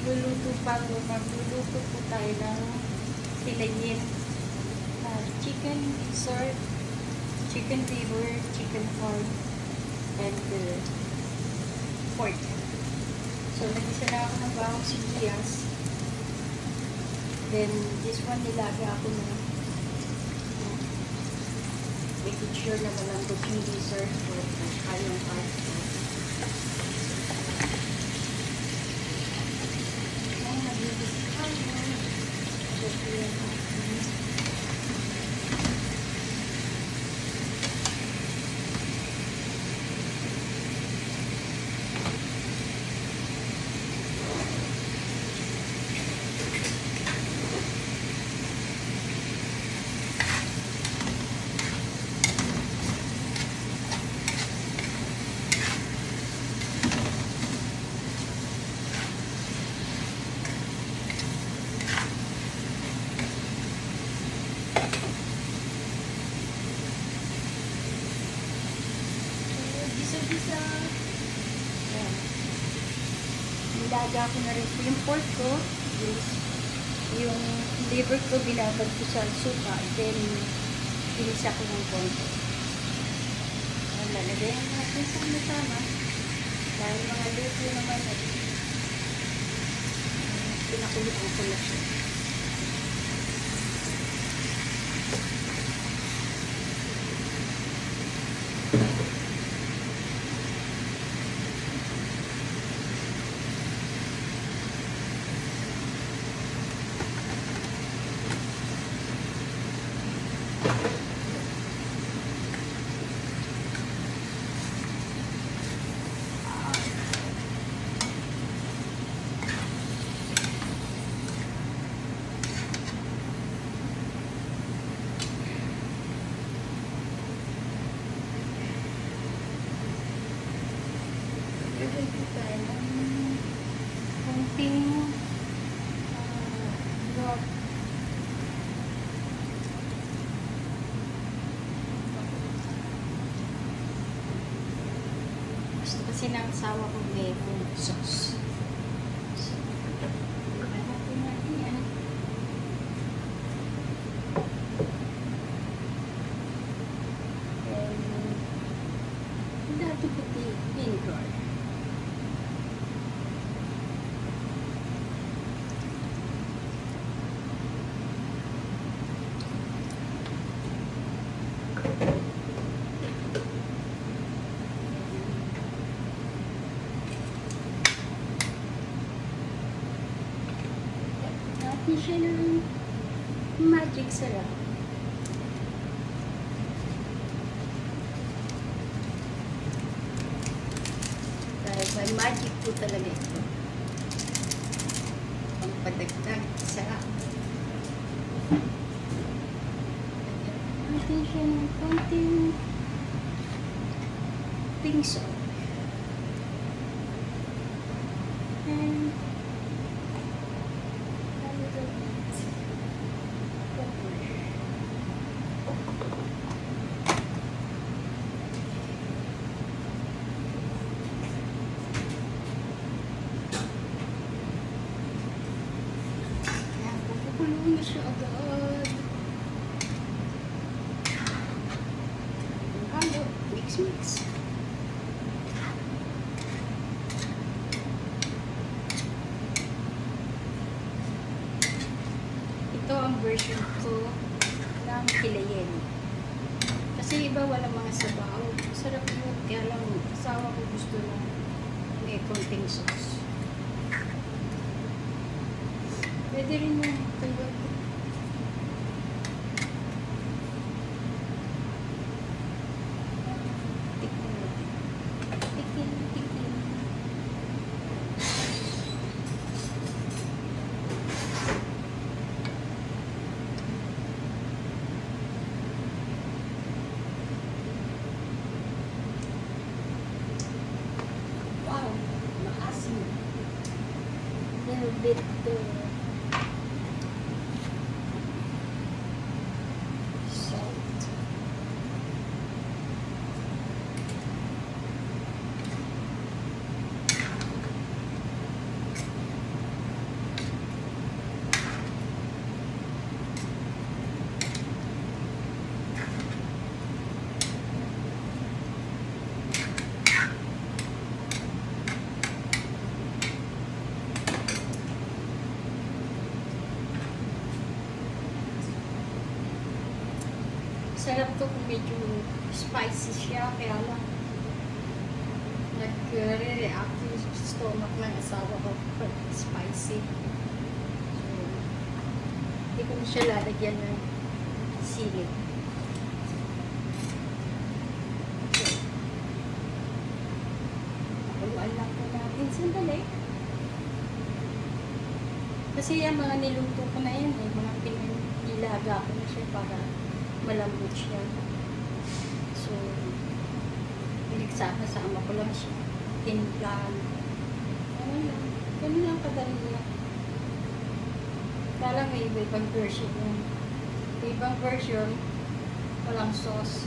Magluluto po tayo ng filayin, chicken dessert, chicken liver, chicken heart, and pork. So, nag-isa na ako ng bawang sibuyas. Then, this one nilagay ako na making sure na malambot yung dessert ko at kayong heart ko. Gisa-gisa. Nilaga ko na rin po yung pork ko. Yung liver ko, binabad ko sa suka. Then, pinisa ko ng konti. Lalagayan natin sa tama. Dahil mga luto naman pinakuluan ko na siya. Lagay ko tayo ng konting drop. Gusto kasi ng asawa ko may sauce. So, natin yan. And dati puti vinegar. Natin siya ng magic sarap. Dahil may magic po talaga ito. Ang padagdag sarap. Natin siya ng konting pink salt. And a little bit pepper. Ayan, pupukulong na siya agad. Halo, mix. Ito ang version ko ng filayin. Kasi iba walang mga sabaw. Sarap yun. Kaya lang asawa ko gusto na may konting sauce. Pwede rin yung tuyo. Tikin. Wow, maasim. Little bit salt. Masarap to kung medyo spicy siya, kaya lang nag-react yung stomach ng asawa ko pag spicy. So, hindi ko na siya lalagyan ng sili. Okay. Pakuluan lang po natin. Sandali. Kasi yung mga niluto ko na yan, mga pinilaga ko na siya para malambot siya. So, pinagsama-sama ko lang siya. Tiniplan. Ganun lang kadali lang. Kala may ibang version yun. Ibang version, walang sauce.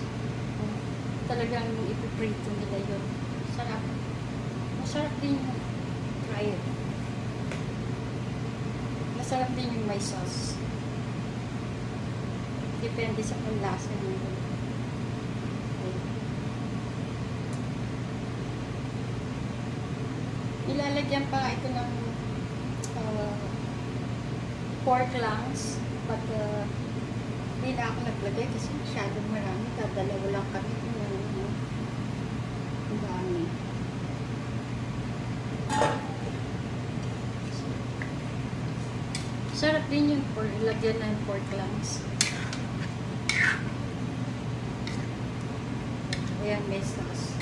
Talagang ipiprito nila yun. Sarap. Masarap din yung try it. Masarap din yung may sauce. Depende sa panlasa nyo. Okay. Ilalagyan pa ito ng pork lungs. But hindi na ako naglagay kasi masyadong marami. Dadalawa lang kami. Ang dami. Sarap din yung lagyan ng pork lungs. Ayan, may sauce.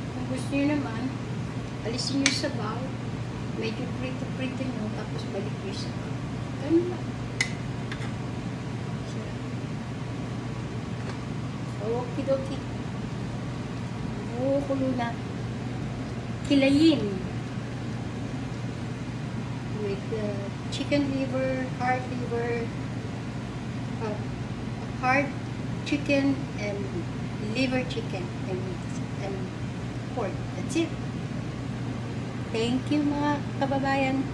Kung gusto nyo naman, alisin nyo sa sabaw. Medyo prito-prito nyo, tapos balik nyo sa sabaw. Ganun lang. Okidoki. Kulo na. Kilayin. With chicken liver, heart liver, heart chicken, and liver chicken, and pork. That's it. Thank you mga kababayan.